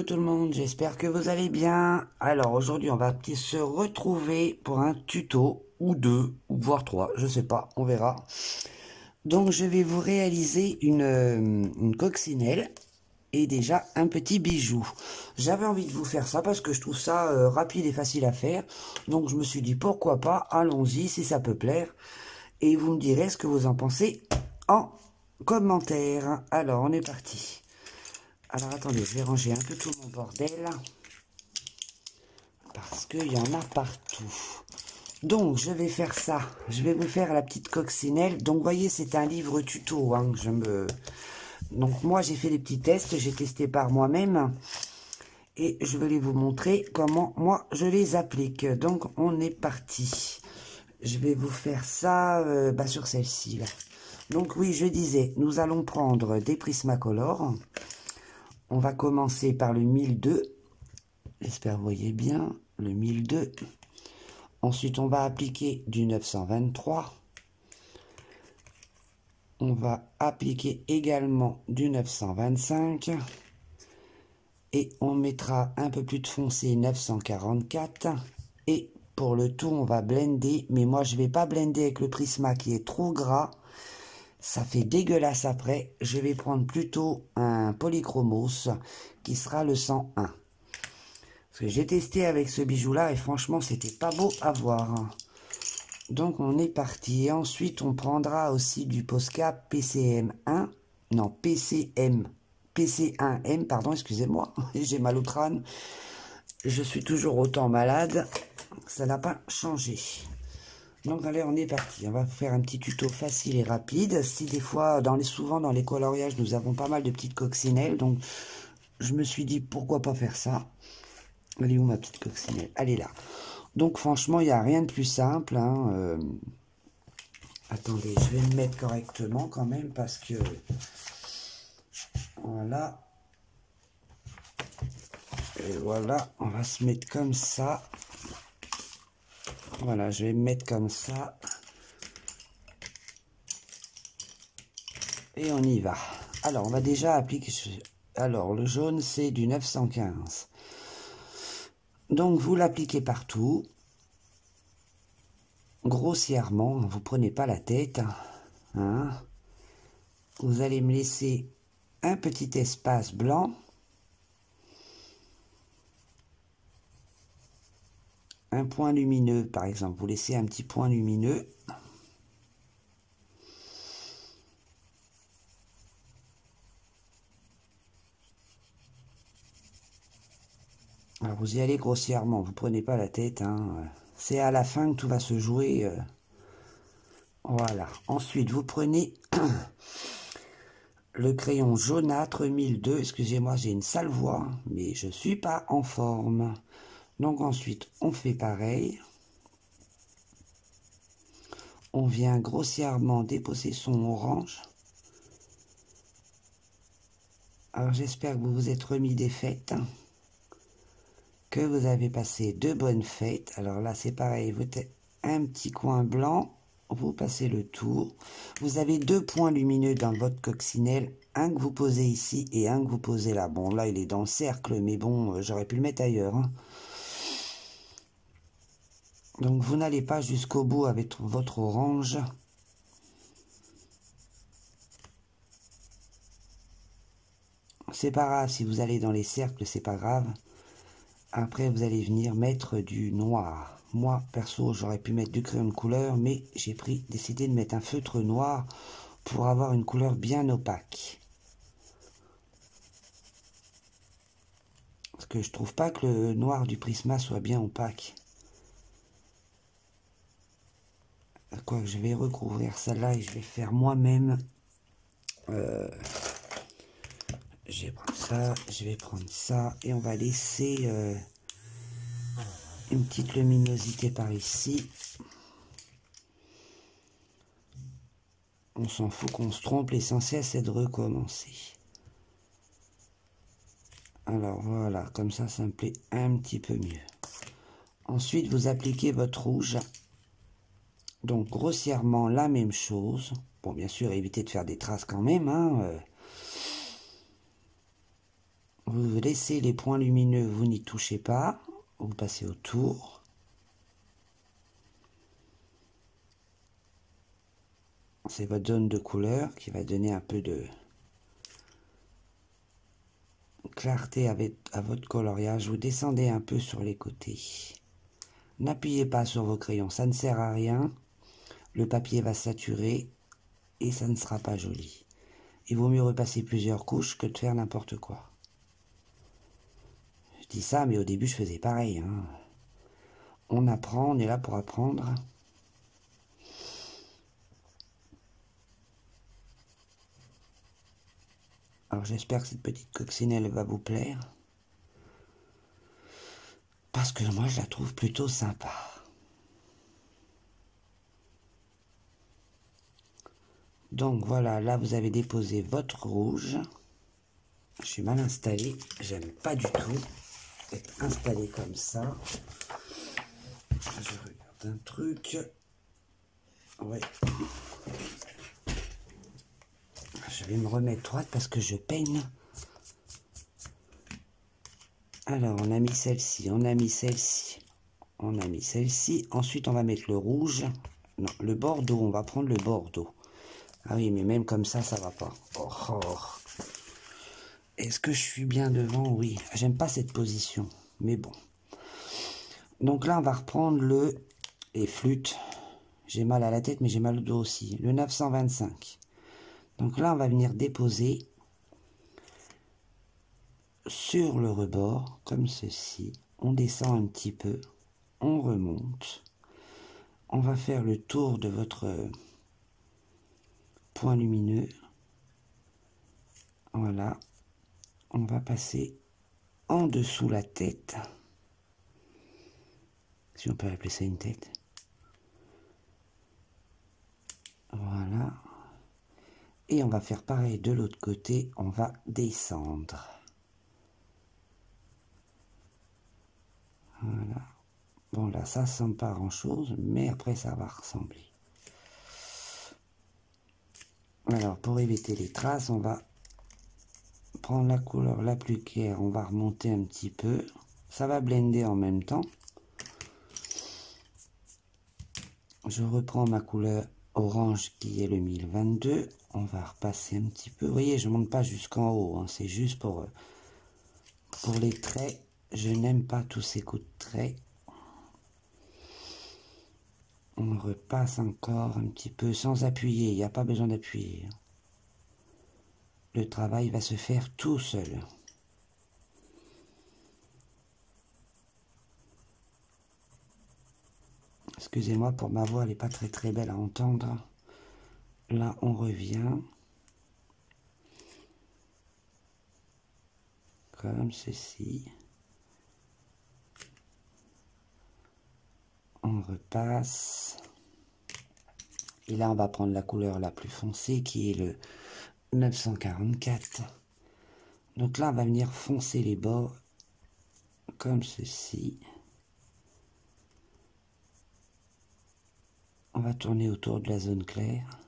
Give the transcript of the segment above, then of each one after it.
tout le monde, j'espère que vous allez bien. Alors aujourd'hui on va peut-être se retrouver pour un tuto ou deux, ou voire trois, je sais pas, on verra. Donc je vais vous réaliser une coccinelle et déjà un petit bijou. J'avais envie de vous faire ça parce que je trouve ça rapide et facile à faire. Donc je me suis dit pourquoi pas, allons-y si ça peut plaire. Et vous me direz ce que vous en pensez en commentaire. Alors on est parti. Alors attendez, je vais ranger un peu tout mon bordel parce qu'il y en a partout. Donc je vais faire ça. Je vais vous faire la petite coccinelle. Donc vous voyez, c'est un livre tuto. Hein, donc moi j'ai fait des petits tests, j'ai testé par moi-même et je vais vous montrer comment moi je les applique. Donc on est parti. Je vais vous faire ça sur celle-ci là. Donc oui, je disais, nous allons prendre des Prismacolor. On va commencer par le 1002. J'espère que vous voyez bien. Le 1002. Ensuite, on va appliquer du 923. On va appliquer également du 925. Et on mettra un peu plus de foncé 944. Et pour le tout, on va blender. Mais moi, je ne vais pas blender avec le Prisma qui est trop gras. Ça fait dégueulasse après. Je vais prendre plutôt un Polychromos qui sera le 101. Parce que j'ai testé avec ce bijou-là et franchement, c'était pas beau à voir. Donc, on est parti. Et ensuite, on prendra aussi du Posca PCM1. Non, PC1M, pardon, excusez-moi. J'ai mal au crâne. Je suis toujours autant malade. Ça n'a pas changé. Donc allez, on est parti. On va faire un petit tuto facile et rapide. Si des fois, souvent dans les coloriages, nous avons pas mal de petites coccinelles. Donc je me suis dit, pourquoi pas faire ça. Elle est où ma petite coccinelle? Elle est là. Donc franchement, il n'y a rien de plus simple. Hein. Attendez, je vais me mettre correctement quand même parce que... Voilà. Et voilà, on va se mettre comme ça. Voilà, je vais me mettre comme ça. Et on y va. Alors, on va déjà appliquer... Alors, le jaune, c'est du 915. Donc, vous l'appliquez partout. Grossièrement, vous prenez pas la tête. Hein. Vous allez me laisser un petit espace blanc. Un point lumineux, par exemple. Vous laissez un petit point lumineux. Alors vous y allez grossièrement, vous prenez pas la tête. Hein. C'est à la fin que tout va se jouer. Voilà. Ensuite, vous prenez le crayon jaunâtre 1002. Excusez-moi, j'ai une sale voix, mais je suis pas en forme. Donc ensuite, on fait pareil. On vient grossièrement déposer son orange. Alors j'espère que vous vous êtes remis des fêtes. Que vous avez passé de bonnes fêtes. Alors là, c'est pareil. Vous êtes un petit coin blanc. Vous passez le tour. Vous avez deux points lumineux dans votre coccinelle. Un que vous posez ici et un que vous posez là. Bon, là, il est dans le cercle, mais bon, j'aurais pu le mettre ailleurs. Hein. Donc, vous n'allez pas jusqu'au bout avec votre orange. C'est pas grave, si vous allez dans les cercles, c'est pas grave. Après, vous allez venir mettre du noir. Moi, perso, j'aurais pu mettre du crayon de couleur, mais j'ai décidé de mettre un feutre noir pour avoir une couleur bien opaque. Parce que je trouve pas que le noir du Prisma soit bien opaque. Quoi, je vais recouvrir celle-là et je vais faire moi-même. Je vais prendre ça, je vais prendre ça et on va laisser une petite luminosité par ici. On s'en fout qu'on se trompe, l'essentiel c'est de recommencer. Alors voilà, comme ça me plaît un petit peu mieux. Ensuite, vous appliquez votre rouge. Donc grossièrement la même chose. Bon, bien sûr, évitez de faire des traces quand même. Hein, Vous laissez les points lumineux, vous n'y touchez pas. Vous passez autour. C'est votre zone de couleur qui va donner un peu de clarté à votre coloriage. Vous descendez un peu sur les côtés. N'appuyez pas sur vos crayons, ça ne sert à rien. Le papier va saturer et ça ne sera pas joli. Il vaut mieux repasser plusieurs couches que de faire n'importe quoi. Je dis ça, mais au début je faisais pareil, hein. On apprend, on est là pour apprendre. Alors j'espère que cette petite coccinelle va vous plaire. Parce que moi je la trouve plutôt sympa. Donc voilà, là vous avez déposé votre rouge. Je suis mal installé, j'aime pas du tout être installé comme ça. Je regarde un truc. Ouais. Je vais me remettre droite parce que je peigne. Alors, on a mis celle-ci, on a mis celle-ci, on a mis celle-ci. Ensuite, on va mettre le rouge. Non, le bordeaux, on va prendre le bordeaux. Ah oui, mais même comme ça va pas. Oh, oh. Est-ce que je suis bien devant? Oui, j'aime pas cette position, mais bon. Donc là, on va reprendre le... Et flûte. J'ai mal à la tête, mais j'ai mal au dos aussi. Le 925. Donc là, on va venir déposer sur le rebord, comme ceci. On descend un petit peu, on remonte. On va faire le tour de votre point lumineux. Voilà. On va passer en dessous la tête. Si on peut appeler ça une tête. Voilà. Et on va faire pareil de l'autre côté. On va descendre. Voilà. Bon, là, ça ressemble pas à grand-chose, mais après, ça va ressembler. Alors, pour éviter les traces, on va prendre la couleur la plus claire. On va remonter un petit peu. Ça va blender en même temps. Je reprends ma couleur orange qui est le 1022. On va repasser un petit peu. Vous voyez, je ne monte pas jusqu'en haut. Hein. C'est juste pour les traits. Je n'aime pas tous ces coups de traits. On repasse encore un petit peu sans appuyer. Il n'y a pas besoin d'appuyer. Le travail va se faire tout seul. Excusez-moi pour ma voix, elle n'est pas très belle à entendre. Là, on revient. Comme ceci. On repasse. Et là, on va prendre la couleur la plus foncée qui est le 944. Donc là, on va venir foncer les bords comme ceci. On va tourner autour de la zone claire.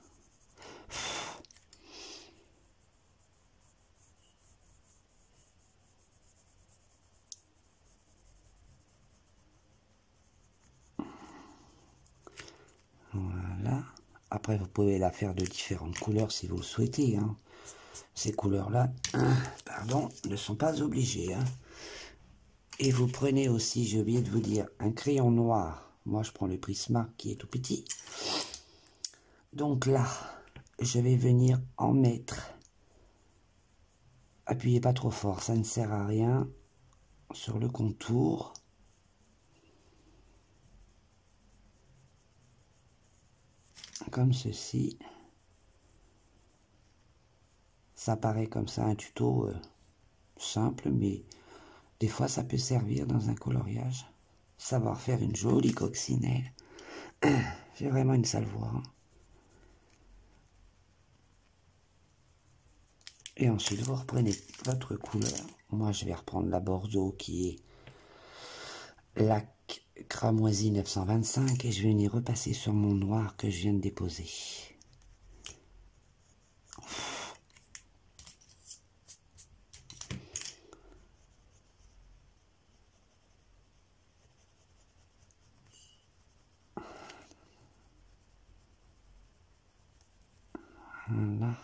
Voilà. Après, vous pouvez la faire de différentes couleurs si vous le souhaitez. Hein. Ces couleurs-là, pardon, ne sont pas obligées. Hein. Et vous prenez aussi, j'ai oublié de vous dire, un crayon noir. Moi, je prends le Prismark qui est tout petit. Donc là, je vais venir en mettre. Appuyez pas trop fort, ça ne sert à rien. Sur le contour. Comme ceci. Ça paraît comme ça un tuto simple, mais des fois ça peut servir dans un coloriage. Savoir faire une jolie coccinelle. J'ai vraiment une sale voix. Hein. Et ensuite vous reprenez votre couleur. Moi je vais reprendre la Bordeaux qui est la Cramoisi 925 et je vais venir repasser sur mon noir que je viens de déposer. Voilà.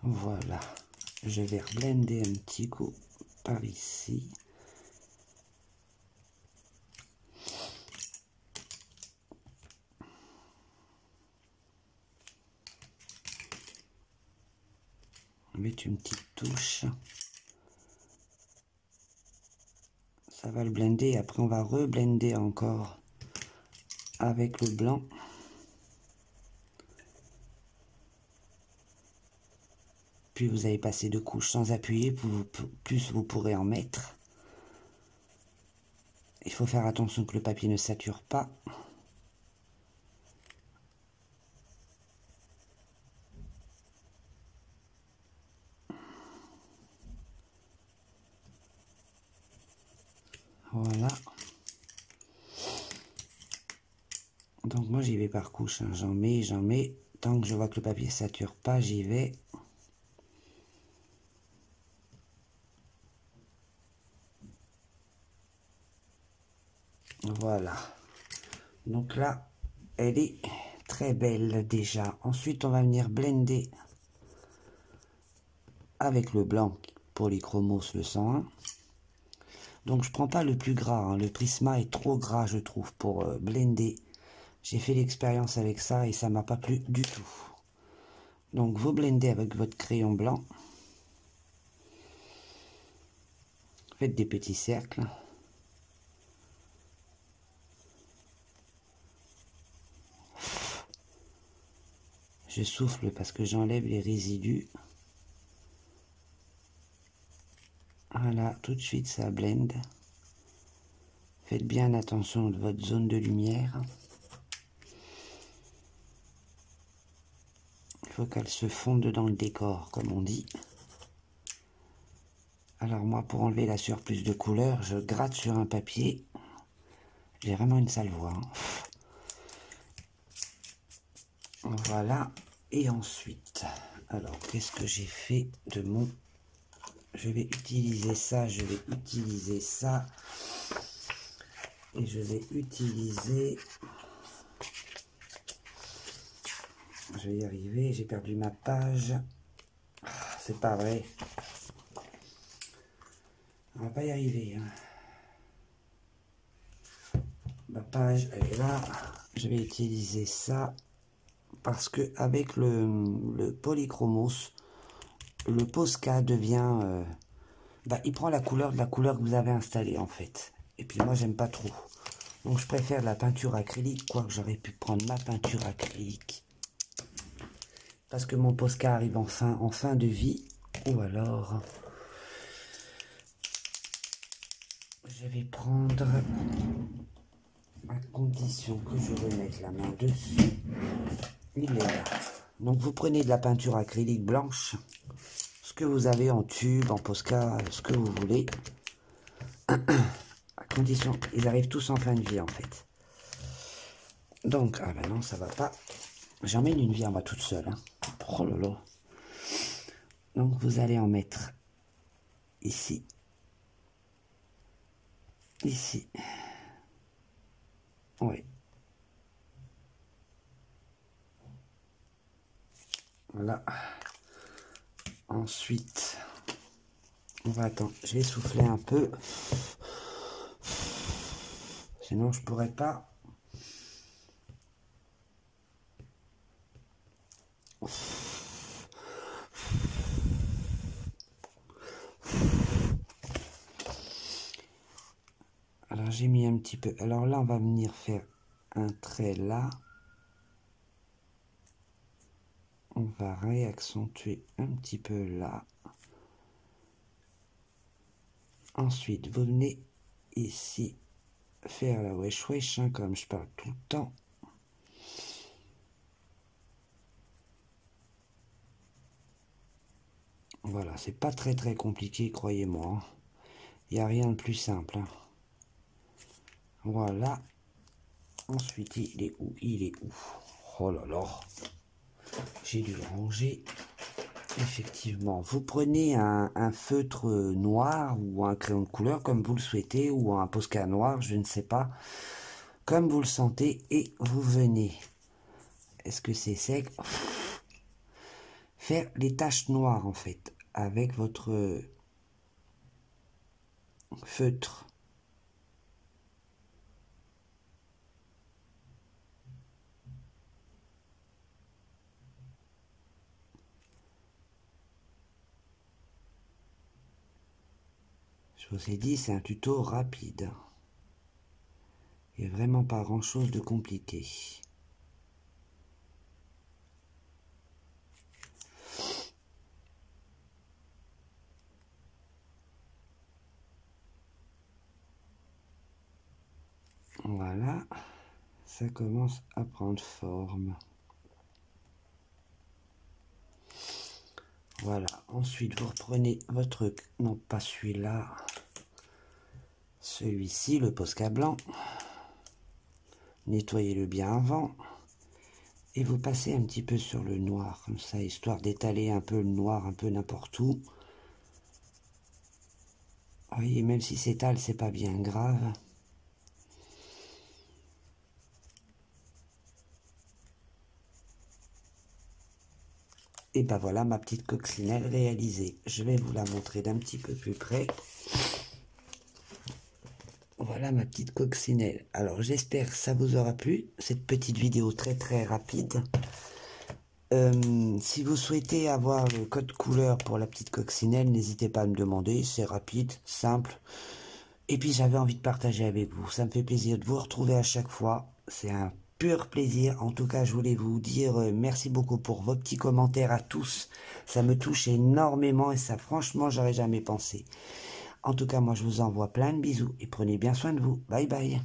Voilà. Je vais reblender un petit coup par ici. Mettre une petite touche. Ça va le blender. Après, on va reblender encore avec le blanc. Plus vous allez passer de couches sans appuyer, plus vous pourrez en mettre. Il faut faire attention que le papier ne sature pas. Voilà. Donc moi j'y vais par couche, hein. J'en mets. Tant que je vois que le papier sature pas, j'y vais. Voilà. Donc là, elle est très belle déjà. Ensuite, on va venir blender avec le blanc Polychromos le 101. Donc je prends pas le plus gras, hein. Le Prisma est trop gras je trouve pour blender. J'ai fait l'expérience avec ça et ça m'a pas plu du tout. Donc vous blendez avec votre crayon blanc. Faites des petits cercles. Je souffle parce que j'enlève les résidus. Voilà, tout de suite ça blende. Faites bien attention de votre zone de lumière. Il faut qu'elle se fonde dans le décor, comme on dit. Alors moi, pour enlever la surplus de couleur, je gratte sur un papier. J'ai vraiment une sale voix, hein. Voilà. Et ensuite, alors, qu'est-ce que j'ai fait de mon... Je vais utiliser ça, je vais utiliser ça. Et je vais utiliser... Je vais y arriver, j'ai perdu ma page. C'est pas vrai. On va pas y arriver, hein. Ma page, elle est là. Je vais utiliser ça. Parce que avec le Polychromos, le Posca devient... il prend la couleur de la couleur que vous avez installée en fait. Et puis moi j'aime pas trop. Donc je préfère la peinture acrylique, quoique j'aurais pu prendre ma peinture acrylique. Parce que mon Posca arrive en fin de vie. Ou alors... Je vais prendre... à condition que je remette la main dessus. Il est là. Donc vous prenez de la peinture acrylique blanche, ce que vous avez en tube, en Posca, ce que vous voulez. À condition, ils arrivent tous en fin de vie en fait. Donc, ah ben non, ça va pas. J'emmène une vie à moi toute seule, hein. Oh là là. Donc vous allez en mettre ici. Ici. Oui. Voilà. Ensuite, on va attendre. Je vais souffler un peu. Sinon, je pourrais pas. Alors, j'ai mis un petit peu. Alors là, on va venir faire un trait là. On va réaccentuer un petit peu là. Ensuite, vous venez ici faire la wesh wesh, hein, comme je parle tout le temps. Voilà, c'est pas très compliqué, croyez-moi. Il n'y a rien de plus simple, hein. Voilà. Ensuite, il est où? Il est où? Oh là là. J'ai dû le ranger. Effectivement, vous prenez un feutre noir ou un crayon de couleur comme vous le souhaitez, ou un Posca noir, je ne sais pas, comme vous le sentez, et vous venez. Est-ce que c'est sec? faire les taches noires en fait, avec votre feutre. Je vous ai dit, c'est un tuto rapide. Il n'y a vraiment pas grand chose de compliqué. Voilà, ça commence à prendre forme. Voilà, ensuite vous reprenez votre, non pas celui-là, celui-ci, le Posca blanc. Nettoyez-le bien avant. Et vous passez un petit peu sur le noir, comme ça, histoire d'étaler un peu le noir, un peu n'importe où. Vous voyez, même si s'étale, c'est pas bien grave. Et ben voilà ma petite coccinelle réalisée. Je vais vous la montrer d'un petit peu plus près. Voilà ma petite coccinelle. Alors j'espère que ça vous aura plu, cette petite vidéo très rapide. Si vous souhaitez avoir le code couleur pour la petite coccinelle, n'hésitez pas à me demander, c'est rapide, simple. Et puis j'avais envie de partager avec vous. Ça me fait plaisir de vous retrouver à chaque fois. C'est un pur plaisir. En tout cas, je voulais vous dire merci beaucoup pour vos petits commentaires à tous. Ça me touche énormément et ça, franchement, j'aurais jamais pensé. En tout cas, moi, je vous envoie plein de bisous et prenez bien soin de vous. Bye bye.